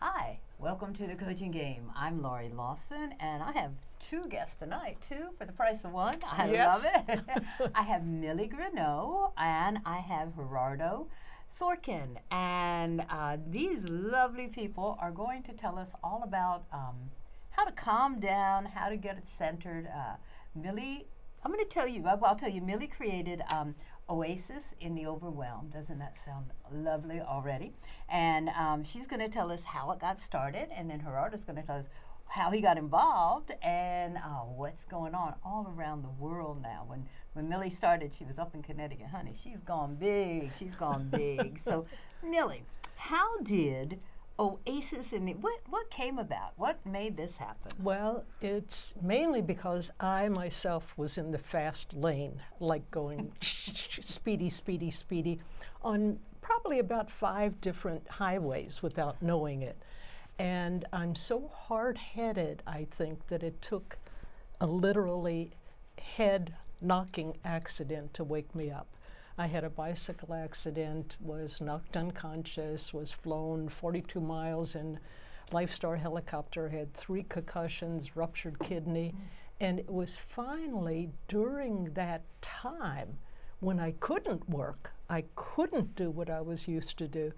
Hi, welcome to the coaching game. I'm Laurie Lawson, and I have two guests tonight, two for the price of one. I love it. I have Millie Grenough, and I have Gerardo Sorkin. And these lovely people are going to tell us all about how to calm down, how to get it centered. Millie, I'm going to tell you, I'll tell you, Millie created Oasis in the Overwhelm. Doesn't that sound lovely already? And she's going to tell us how it got started, and then Gerardo's going to tell us how he got involved and what's going on all around the world now. When Millie started, she was up in Connecticut. Honey, she's gone big. She's gone big. So, Millie, how did Oasis in the, what came about? What made this happen? Well, it's mainly because I myself was in the fast lane, like going speedy, speedy, speedy, on probably about 5 different highways without knowing it. And I'm so hard-headed, I think, that it took a literally head-knocking accident to wake me up. I had a bicycle accident, was knocked unconscious, was flown 42 miles in Lifestar helicopter, had 3 concussions, ruptured kidney, and it was finally during that time when I couldn't work, I couldn't do what I was used to do,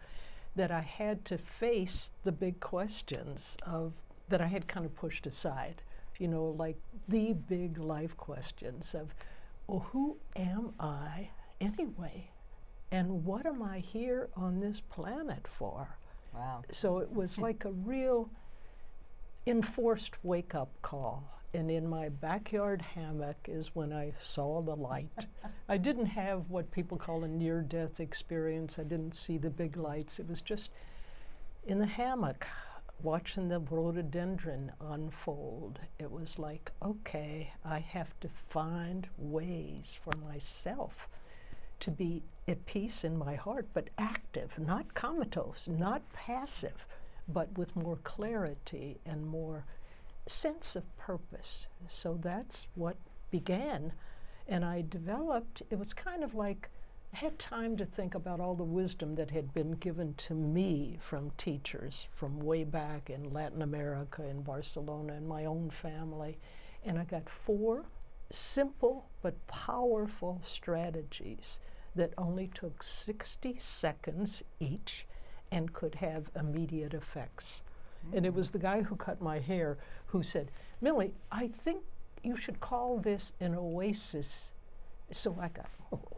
that I had to face the big questions that I had kind of pushed aside, you know, like the big life questions of, well, who am I anyway? And what am I here on this planet for? Wow. So it was like a real enforced wake-up call. And in my backyard hammock is when I saw the light. I didn't have what people call a near-death experience. I didn't see the big lights. It was just in the hammock, watching the rhododendron unfold. It was like, okay, I have to find ways for myself to be at peace in my heart, but active, not comatose, not passive, but with more clarity and more sense of purpose. So that's what began. And I developed, it was kind of like, I had time to think about all the wisdom that had been given to me from teachers from way back in Latin America, in Barcelona, in my own family. And I got 4 simple but powerful strategies that only took 60 seconds each and could have immediate effects. And it was the guy who cut my hair who said, Millie, I think you should call this an oasis. So I got,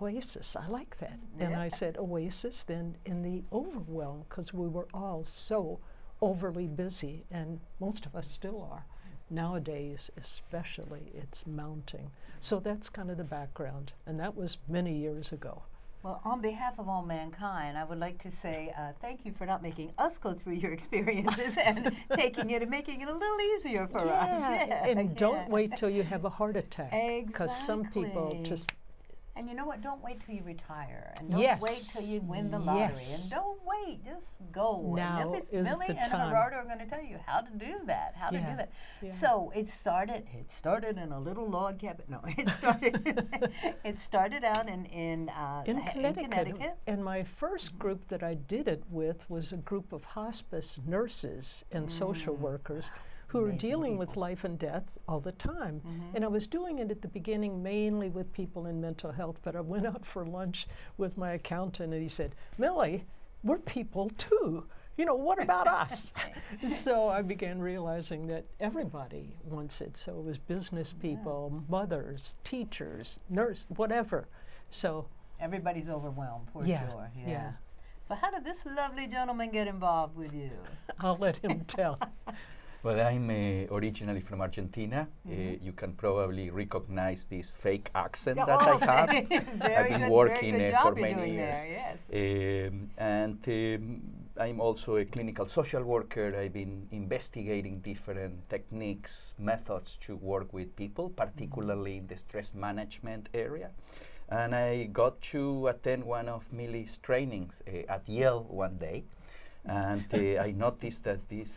Oasis, I like that. Yeah. And I said, Oasis then in the overwhelm, because we were all so overly busy, and most of us still are. Nowadays, especially, it's mounting. So that's kind of the background, and that was many years ago. Well, on behalf of all mankind, I would like to say thank you for not making us go through your experiences and taking it and making it a little easier for us. Yeah, and don't wait till you have a heart attack. Exactly. Because some people just... And you know what? Don't wait till you retire. And don't wait till you win the lottery. And don't wait. Just go. Now and is Millie the and time. Gerardo are going to tell you how to do that. How to do that. Yeah. So it started in a little log cabin. No, it started out in Connecticut. And my first group that I did it with was a group of hospice nurses and social workers who are dealing with life and death all the time. And I was doing it at the beginning mainly with people in mental health, but I went out for lunch with my accountant and he said, Millie, we're people too. You know, what about us? So I began realizing that everybody wants it. So it was business people, mothers, teachers, nurse, whatever. So everybody's overwhelmed, for yeah, sure. Yeah. So how did this lovely gentleman get involved with you? I'll let him tell. Well, I'm originally from Argentina. You can probably recognize this fake accent that I have. I've been working for many years. Yes. And I'm also a clinical social worker. I've been investigating different techniques, methods to work with people, particularly in the stress management area. And I got to attend one of Millie's trainings at Yale one day. And I noticed that this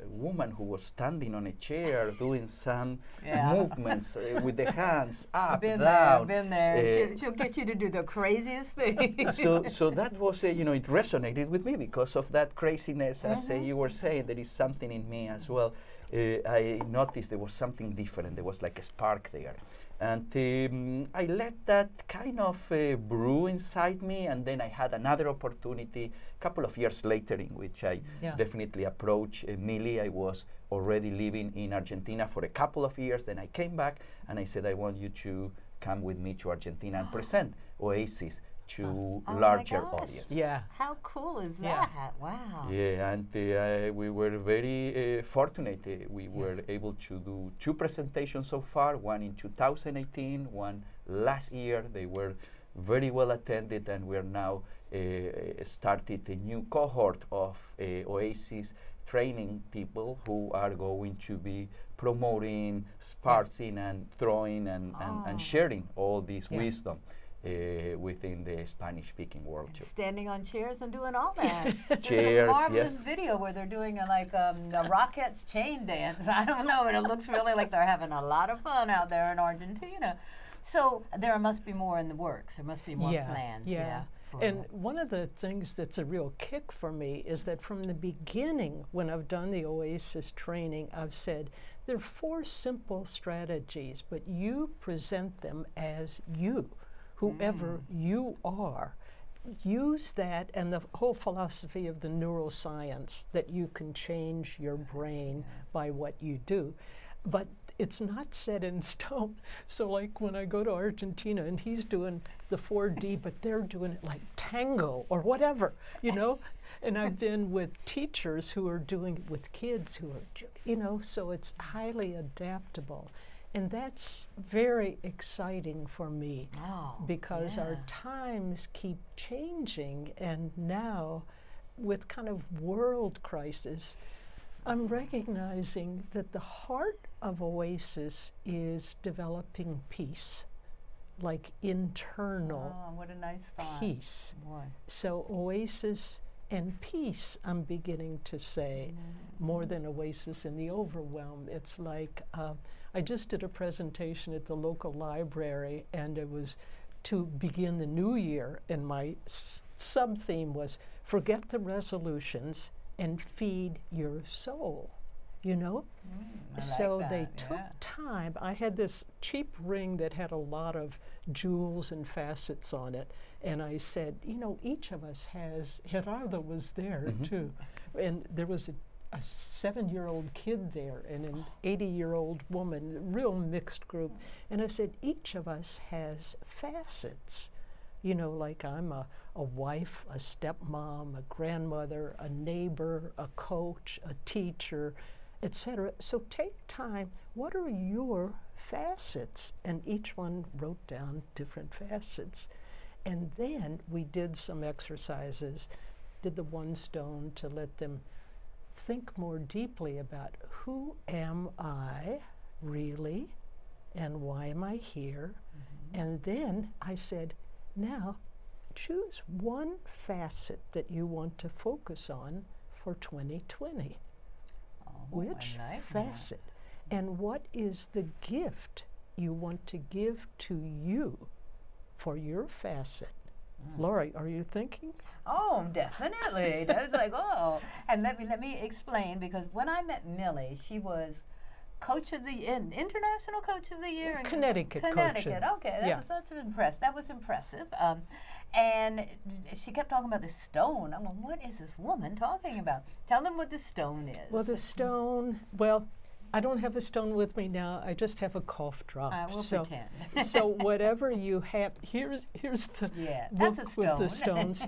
woman who was standing on a chair doing some movements with the hands up, been down. There, been there. She'll get you to do the craziest thing. So that was, it resonated with me because of that craziness. As you were saying, there is something in me as well. I noticed there was something different. There was like a spark there. And I let that kind of brew inside me, and then I had another opportunity a couple of years later in which I definitely approached Millie. I was already living in Argentina for a couple of years. Then I came back and I said, I want you to come with me to Argentina and present Oasis to larger audience. Yeah. How cool is that? Wow. Yeah, and we were very fortunate. We were able to do 2 presentations so far, one in 2018, one last year. They were very well attended, and we're now started a new cohort of Oasis training people who are going to be promoting, sparring and throwing and sharing all this wisdom within the Spanish-speaking world too. Standing on chairs and doing all that. Chairs, There's a marvelous yes. video where they're doing a Rockettes chain dance. I don't know, but it looks really like they're having a lot of fun out there in Argentina. So there must be more in the works. There must be more plans. Yeah. And one of the things that's a real kick for me is that from the beginning, when I've done the Oasis training, I've said there are 4 simple strategies, but you present them as you, whoever you are. Use that, and the whole philosophy of the neuroscience that you can change your brain by what you do. But it's not set in stone. So like when I go to Argentina and he's doing the 4D, but they're doing it like tango or whatever, and I've been with teachers who are doing it with kids who are, so it's highly adaptable. And that's very exciting for me because our times keep changing, and now with kind of world crisis, I'm recognizing that the heart of Oasis is developing peace, like internal what a nice thought. peace. Boy. So Oasis and peace, I'm beginning to say, more than Oasis in the Overwhelm. It's like, I just did a presentation at the local library, and it was to begin the new year, and my sub-theme was, forget the resolutions and feed your soul, So they took time. I had this cheap ring that had a lot of jewels and facets on it, and I said, each of us has, Gerardo was there too, and there was a 7-year-old kid there and an 80-year-old woman, a real mixed group, and I said, each of us has facets. Like I'm a wife, a stepmom, a grandmother, a neighbor, a coach, a teacher, etc. So take time, what are your facets? And each one wrote down different facets. And then we did some exercises, did the 1 stone to let them think more deeply about who am I really and why am I here? And then I said, now choose 1 facet that you want to focus on for 2020. Which facet? And what is the gift you want to give to you for your facet? Laurie, are you thinking? Oh, definitely. That's like, and let me explain, because when I met Millie, she was Coach of the International Coach of the Year in Connecticut. Okay, that was impressive. And she kept talking about the stone. I'm like, what is this woman talking about? Tell them what the stone is. Well, the stone. I don't have a stone with me now. I just have a cough drop. We'll pretend. So whatever you have, here's the that's book a stone. with the stones.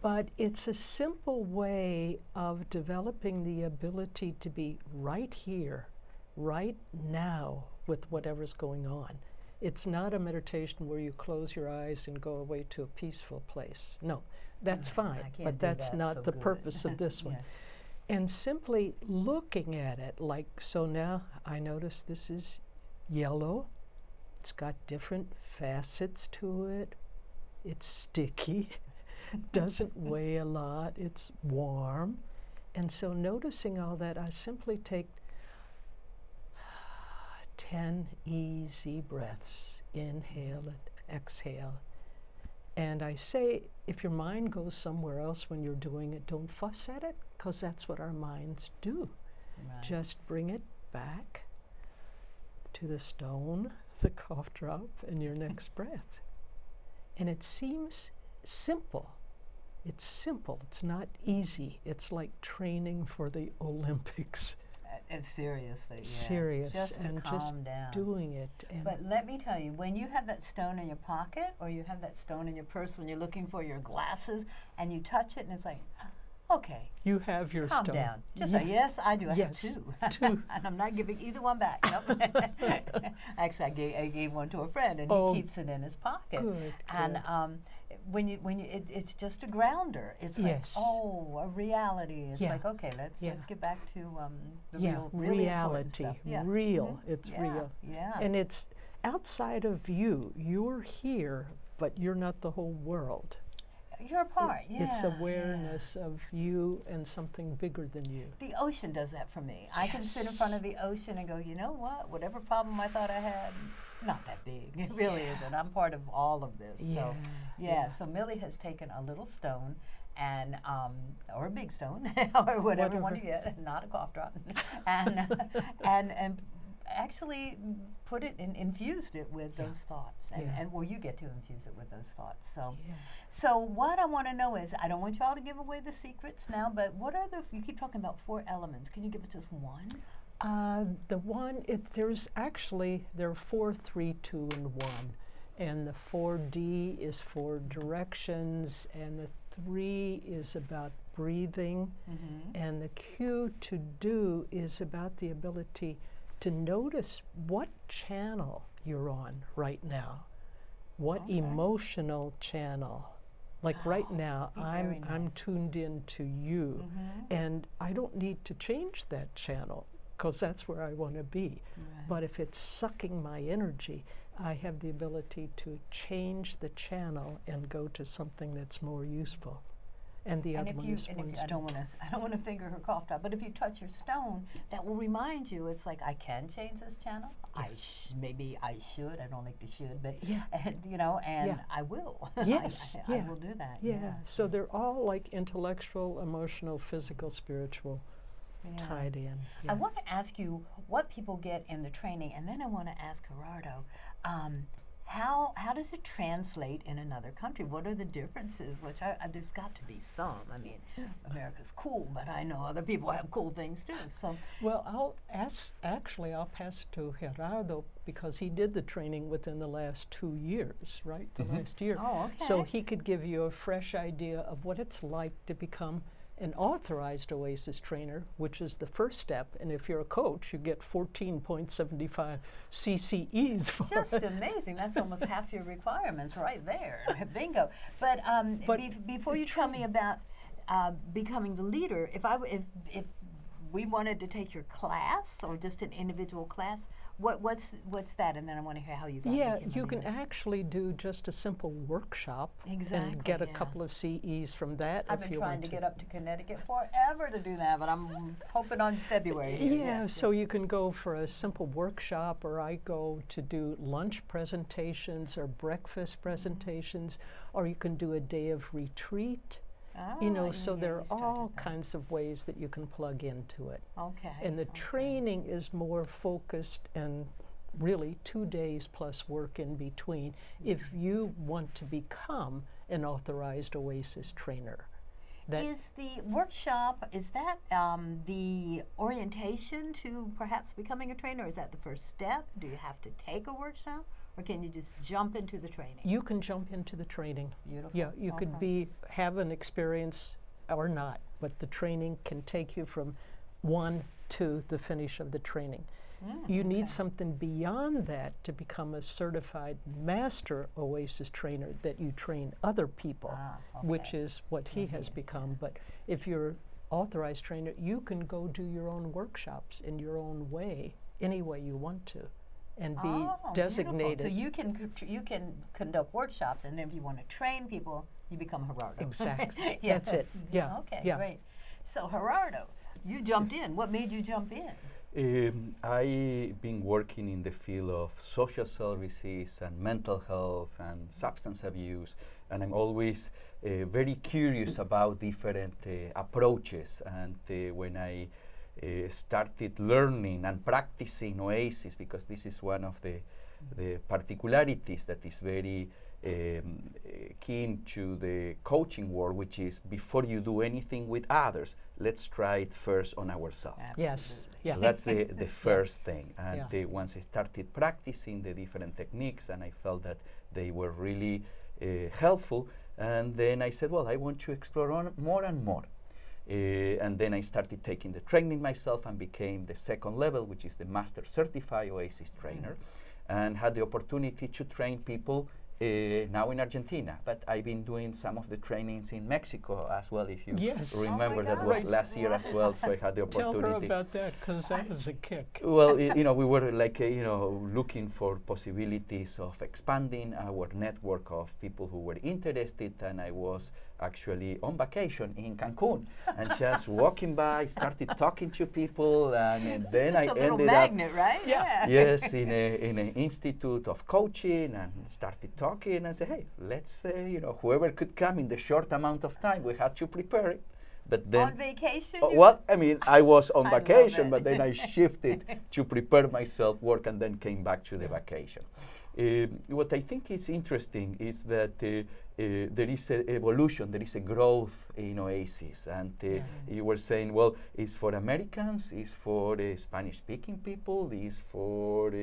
But it's a simple way of developing the ability to be right here, right now, with whatever's going on. It's not a meditation where you close your eyes and go away to a peaceful place. No, that's fine, but that's not the purpose of this one. And simply looking at it, like, so now I notice this is yellow. It's got different facets to it. It's sticky. doesn't weigh a lot, it's warm. And so noticing all that, I simply take 10 easy breaths, inhale and exhale. And I say, if your mind goes somewhere else when you're doing it, don't fuss at it, because that's what our minds do. Right. Just bring it back to the stone, the cough drop, and your next breath. And it seems simple. It's simple. It's not easy. It's like training for the Olympics. Seriously, yeah. Serious. Just to and calm just down. doing it. And But let me tell you, when you have that stone in your pocket or you have that stone in your purse when you're looking for your glasses and you touch it and it's like, okay, you have your calm stone. down. Just Yeah. say, yes, I do. I Yes, have two. two. And I'm not giving either one back. Nope. Actually, I gave one to a friend and Oh, he keeps it in his pocket. Good, And good. it's just a grounder. It's Yes. like, oh, a reality. It's Yeah. like, okay, let's Yeah. get back to the Yeah, real, really important reality, stuff. Yeah. real. Mhm. It's Yeah. real. Yeah. And it's outside of you. You're here, but you're not the whole world. You're a part. Yeah. It's yeah. awareness of you and something bigger than you. The ocean does that for me. I can sit in front of the ocean and go, you know what? Whatever problem I thought I had, not that big. It really isn't. I'm part of all of this. So, yeah. So Millie has taken a little stone and or a big stone or whatever one you get, not a cough drop, and actually put it in, infused it with those thoughts, and well, you get to infuse it with those thoughts. So, so what I want to know is, I don't want you all to give away the secrets now, but what are the? You keep talking about 4 elements. Can you give us just one? The one, there are 4, 3, 2, and 1. And the 4D is 4 directions, and the 3 is about breathing, and the Q to do is about the ability to notice what channel you're on right now, what emotional channel. Like right now, I'm tuned in to you, and I don't need to change that channel, because that's where I want to be. Right. But if it's sucking my energy, I have the ability to change the channel and go to something that's more useful. And the other one is one I don't want to finger her cough drop, but if you touch your stone, that will remind you. It's like, I can change this channel. Yes. Maybe I should. I don't think they should, but Yeah. you know, and Yeah. I will. Yes, I yeah. will do that. Yeah, so they're all like intellectual, emotional, physical, spiritual, tied in. I want to ask you what people get in the training, and then I want to ask Gerardo, how does it translate in another country? What are the differences? Which there's got to be some. I mean, America's cool, but I know other people have cool things too. So, well, I'll pass it to Gerardo, because he did the training within the last 2 years, right? The last year. Oh, okay. So he could give you a fresh idea of what it's like to become an authorized Oasis trainer, which is the first step. And if you're a coach, you get 14.75 CCEs for just it. amazing. That's almost half your requirements right there. Bingo. But, before you tell me about becoming the leader, if we wanted to take your class or just an individual class, what's that? And then I want to hear how you got You can actually do just a simple workshop and get a couple of CEs from that. I've been trying to get up to Connecticut forever to do that, but I'm hoping on February. So you can go for a simple workshop, or I go to do lunch presentations or breakfast presentations, or you can do a day of retreat. So there are all kinds of ways that you can plug into it. Okay. And the training is more focused, and really 2 days plus work in between if you want to become an authorized Oasis trainer. Is the workshop, is that the orientation to perhaps becoming a trainer? Is that the first step? Do you have to take a workshop? Or can you just jump into the training? You can jump into the training. Beautiful. Yeah, you could have an experience or not, but the training can take you from 1 to the finish of the training. You need something beyond that to become a certified master Oasis trainer, that you train other people, which is what he has become. But if you're authorized trainer, you can go do your own workshops in your own way, any way you want to. and be Beautiful. designated. So you can conduct workshops, and then if you want to train people, you become Gerardo. Exactly. Yeah. That's it. Yeah. Okay, Yeah. great. So Gerardo, you jumped in. What made you jump in? I've been working in the field of social services and mental health and substance abuse, and I'm always very curious about different approaches. And when I started learning and practicing Oasis, because this is one of the particularities that is very keen to the coaching world, which is before you do anything with others, let's try it first on ourselves. Yes. Yeah. So that's the first thing. And Yeah. once I started practicing the different techniques, and I felt that they were really helpful, and then I said, well, I want to explore more and more. And then I started taking the training myself and became the second level, which is the Master Certified Oasis Trainer, and had the opportunity to train people now in Argentina. But I've been doing some of the trainings in Mexico as well, if you Yes. remember. Oh my that was gosh. last year as well, so I had the Tell opportunity. her about that, because that was a kick. Well, we were like, looking for possibilities of expanding our network of people who were interested, and I was actually on vacation in Cancun, and just walking by, started talking to people, and then I Just a little ended magnet, right? Yeah. yes, in an institute of coaching, and started talking and said, hey, let's whoever could come in the short amount of time, we had to prepare it. But then On vacation? well, I mean, I was on I love vacation, it. but then I shifted to prepare myself, work, and then came back to the vacation. What I think is interesting is that there is an evolution, there is a growth in Oasis. And you were saying, well, it's for Americans, it's for Spanish-speaking people, it's for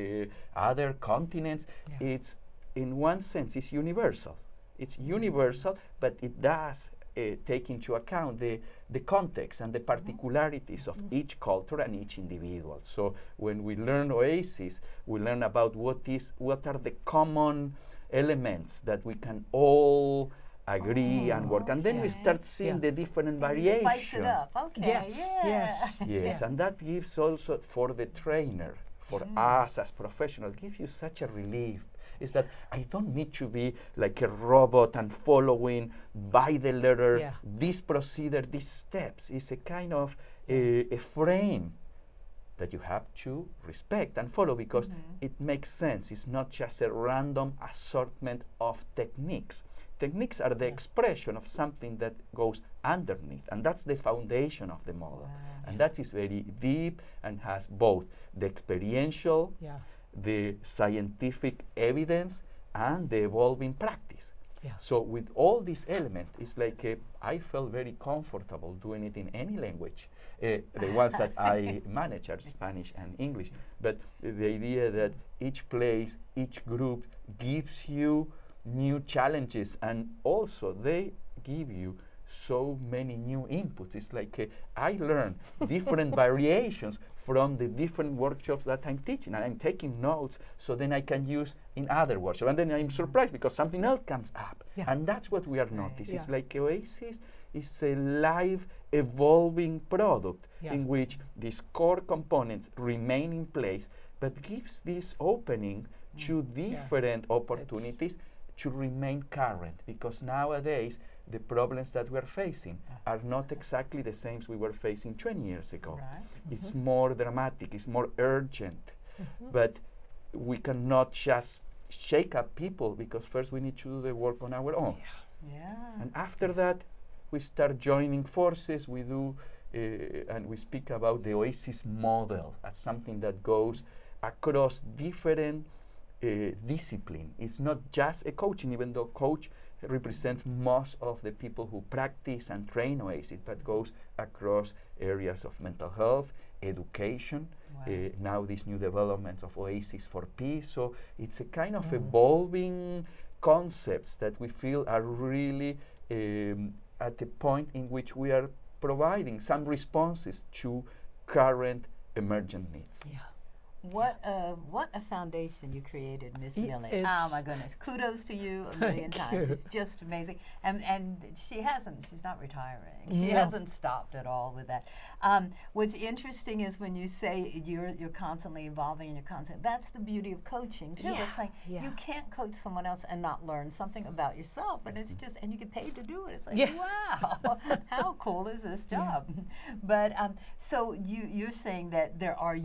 other continents. Yeah. It's, in one sense, it's universal. It's universal, but it does take into account the context and the particularities of each culture and each individual. So when we learn Oasis, we learn about what are the common elements that we can all agree and work. And then we okay. start seeing Yeah. the different And you variations. spice it up. Okay. Yes, Yeah. yes. Yes, Yeah. and that gives also for the trainer, for us as professionals, gives you such a relief. Is that I don't need to be like a robot and following by the letter this procedure, these steps. It's a kind of a frame that you have to respect and follow, because it makes sense. It's not just a random assortment of techniques. Techniques are the expression of something that goes underneath, and that's the foundation of the model. And that is very deep and has both the experiential, the scientific evidence, and the evolving practice. Yeah. So with all these elements, it's like I felt very comfortable doing it in any language. The ones that I manage are Spanish and English. But the idea that each place, each group gives you new challenges, and also they give you so many new inputs. It's like I learn different variations from the different workshops that I'm teaching, and I'm taking notes so then I can use in other workshops. And then I'm surprised because something else comes up. And that's what we are noticing. It's like Oasis is a live, evolving product in which these core components remain in place, but gives this opening to different opportunities to remain current, because nowadays the problems that we are facing are not exactly the same we were facing 20 years ago. Right. It's more dramatic, it's more urgent, but we cannot just shake up people, because first we need to do the work on our own. Yeah. And after that, we start joining forces. We do, and we speak about the Oasis model as something that goes across different discipline. It's not just a coaching, even though coach represents most of the people who practice and train Oasis, but goes across areas of mental health, education, now these new developments of Oasis for Peace. So it's a kind of evolving concepts that we feel are really at the point in which we are providing some responses to current emergent needs. What a foundation you created, Miss Millie. Oh my goodness. Kudos to you a million times. It's just amazing. And she's not retiring. She hasn't stopped at all with that. What's interesting is when you say you're constantly evolving and you're constantly, that's the beauty of coaching too. It's like you can't coach someone else and not learn something about yourself, and it's just, and you get paid to do it. It's like, wow, how cool is this job? But so you're saying that there are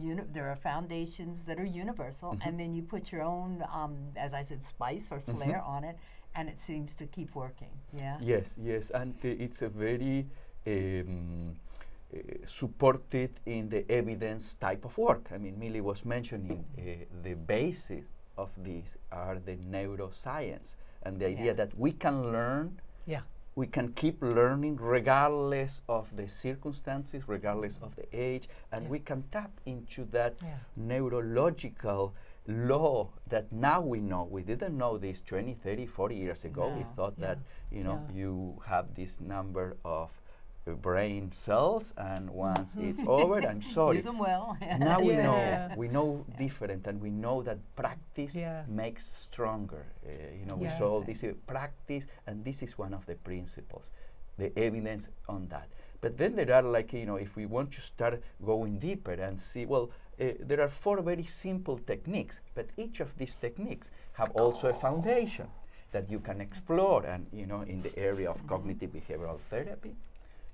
foundations that are universal, and then you put your own, as I said, spice or flair on it, and it seems to keep working. Yeah. Yes, and it's a very supported in the evidence type of work. I mean, Millie was mentioning the basis of this are the neuroscience and the idea that we can learn. We can keep learning regardless of the circumstances, regardless of the age, and we can tap into that neurological law that now we know. We didn't know this 20, 30, 40 years ago. We thought that, you have this number of brain cells, and once it's over, I'm sorry. Use them well. Now we know different, and we know that practice makes stronger. We saw this practice, and this is one of the principles, the evidence on that. But then there are if we want to start going deeper and see, there are 4 very simple techniques, but each of these techniques have also a foundation that you can explore, and in the area of cognitive behavioral therapy.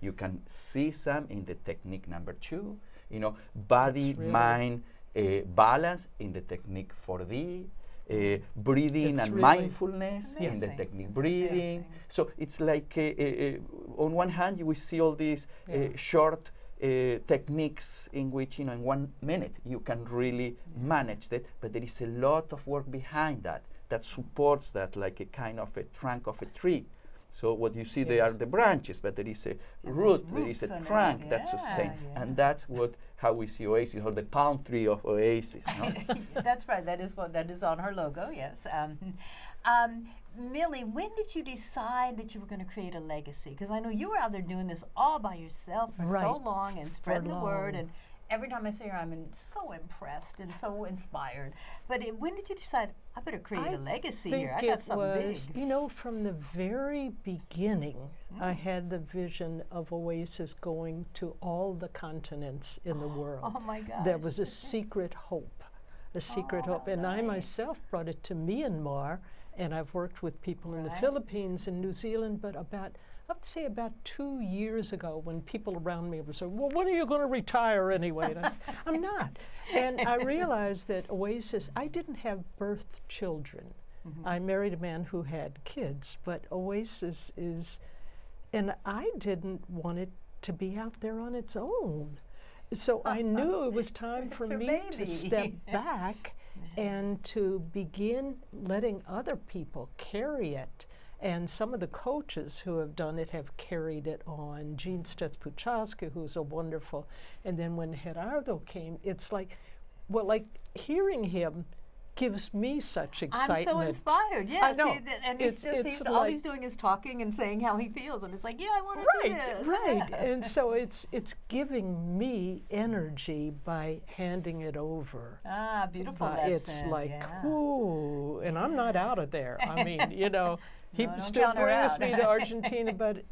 You can see some in the technique number 2, body, mind, balance in the technique 4D, breathing and mindfulness in the technique breathing. So it's like, on one hand, you will see all these short techniques in which, in 1 minute, you can really manage that, but there is a lot of work behind that supports that, like a kind of a trunk of a tree. So what you see there are the branches, but there is a root, there is a trunk that sustains, and that's how we see Oasis, or the palm tree of Oasis. No? That's right. That is on her logo. Yes. Millie, when did you decide that you were going to create a legacy? Because I know you were out there doing this all by yourself for so long and spreading the word. And every time I see her, I'm so impressed and so inspired. But when did you decide, I better create a legacy here? I got something big. From the very beginning, I had the vision of Oasis going to all the continents in the world. Oh my gosh. There was a secret hope, And I myself brought it to Myanmar, and I've worked with people in the Philippines and New Zealand, but I'd say about 2 years ago, when people around me were saying, well, when are you going to retire anyway? And I said, I'm not. And I realized that Oasis, I didn't have birth children. I married a man who had kids, but Oasis is, and I didn't want it to be out there on its own. So I knew it was time for me to step back and to begin letting other people carry it. And some of the coaches who have done it have carried it on. Jean Stets-Puchaska, who's a wonderful, and then when Gerardo came, it's like hearing him gives me such excitement. I'm so inspired, yes. I know. And it's all he's doing is talking and saying how he feels, and it's like, I want to do this. Right, and so it's giving me energy by handing it over. Beautiful lesson. It's like, ooh, and I'm not out of there. I mean, he still brings me to Argentina, but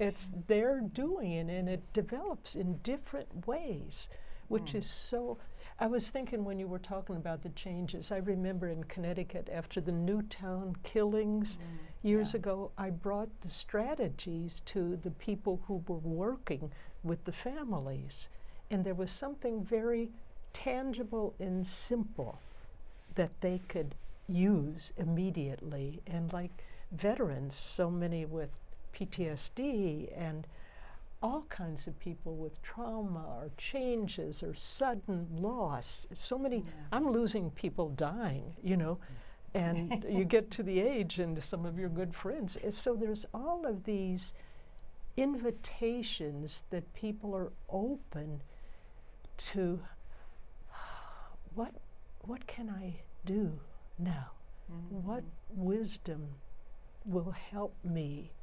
they're doing it, and it develops in different ways, which is so. I was thinking when you were talking about the changes, I remember in Connecticut after the Newtown killings years ago, I brought the strategies to the people who were working with the families. And there was something very tangible and simple that they could use immediately. And like veterans, so many with PTSD and all kinds of people with trauma or changes or sudden loss. So many, I'm losing people dying, and you get to the age and some of your good friends. So there's all of these invitations that people are open to. What can I do now? What wisdom will help me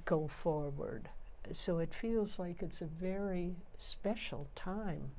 go forward? So it feels like it's a very special time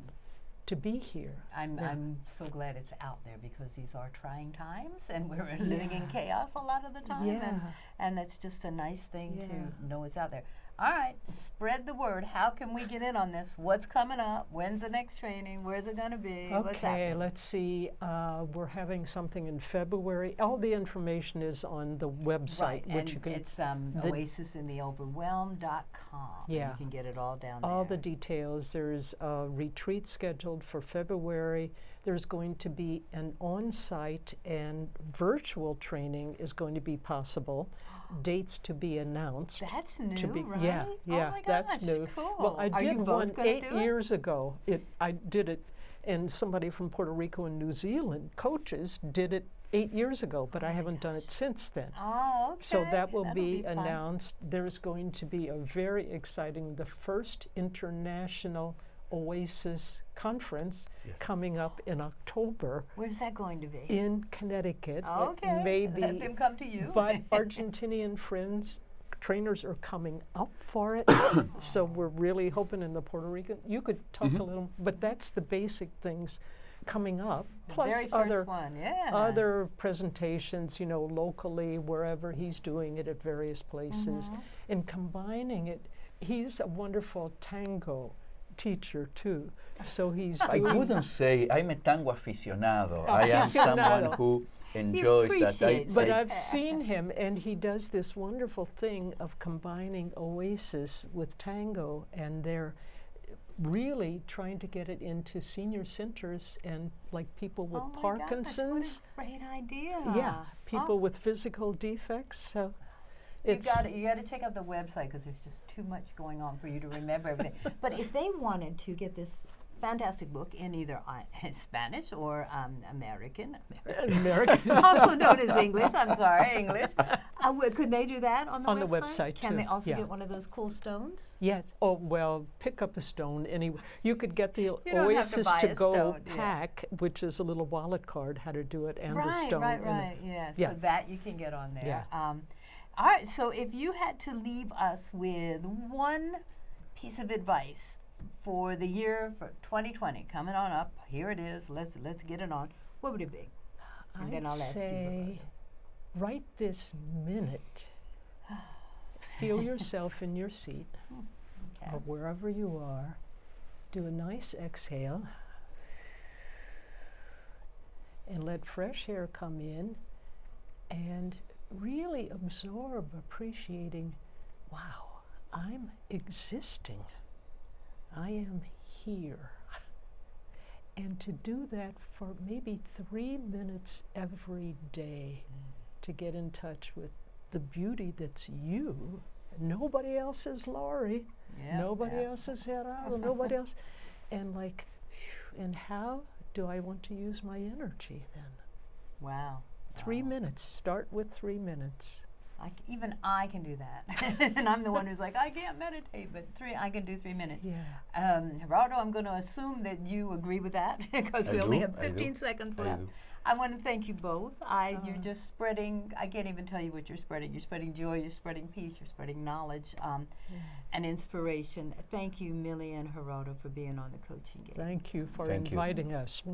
to be here. I'm so glad it's out there because these are trying times and we're living in chaos a lot of the time. And it's just a nice thing to know it's out there. All right, spread the word. How can we get in on this? What's coming up? When's the next training? Where's it going to be? What's Okay, happening? let's see. We're having something in February. All the information is on the website, Right, which and you can. it's oasisintheoverwhelm.com. Yeah. You can get it all down there. All the details. There's a retreat scheduled for February. There's going to be an on-site and virtual training is going to be possible. Dates to be announced. That's new, to be, right? Yeah, yeah, oh my that's gosh, new. Cool. Well, I Are did you both one gonna 8 do it? years ago. I did it, and somebody from Puerto Rico and New Zealand, coaches, did it 8 years ago, but I haven't done it since then. Oh, okay. So that will That'll be fun. announced. There's going to be a very exciting, the first international Oasis conference coming up in October Where's that going to be? in Connecticut. Okay. It may be, Let them come to you. but Argentinian friends, trainers are coming up for it. So we're really hoping in the Puerto Rican, you could talk a little, but that's the basic things coming up. Plus Very first other one, yeah. other presentations, you know, locally, wherever he's doing it at various places, and combining it. He's a wonderful tango teacher too, so he's I doing. wouldn't say I'm a tango aficionado. I am someone Aficionado. who enjoys that. appreciates But it. I've seen him, and he does this wonderful thing of combining Oasis with tango, and they're really trying to get it into senior centers and like people with Oh my Parkinson's. Gosh, what a great idea. Yeah, people with physical defects. So You got to check out the website because there's just too much going on for you to remember everything. But if they wanted to get this fantastic book in either Spanish or American, also known as English. I'm sorry, English. Could they do that on the website? On the website, Can too, they also yeah. get one of those cool stones? Yes. Oh, well, pick up a stone anyway. You could get the don't have to Oasis buy to a go stone, yeah. pack, which is a little wallet card, how to do it, and the Right, stone. right, and right. Yeah, yeah. so that you can get on there. Yeah. All right, so if you had to leave us with one piece of advice for the year for 2020 coming on up, here it is. Let's get it on. What would it be? And then I'll ask you. say, right this minute, feel yourself in your seat or wherever you are. Do a nice exhale and let fresh air come in and really absorb, appreciating, wow, I'm existing. I am here. And to do that for maybe 3 minutes every day to get in touch with the beauty that's you. Nobody else is Laurie. Yeah, Nobody yeah. else is Gerardo. Nobody else. And like, phew, and how do I want to use my energy then? Wow. 3 minutes. Start with 3 minutes. Even I can do that. And I'm the one who's like, I can't meditate, but I can do 3 minutes. Yeah. Gerardo, I'm going to assume that you agree with that because we only have 15 seconds left. I want to thank you both. You're just spreading, I can't even tell you what you're spreading. You're spreading joy, you're spreading peace, you're spreading knowledge and inspiration. Thank you, Millie and Gerardo, for being on the Coaching Game. Thank you for Thank you. inviting us.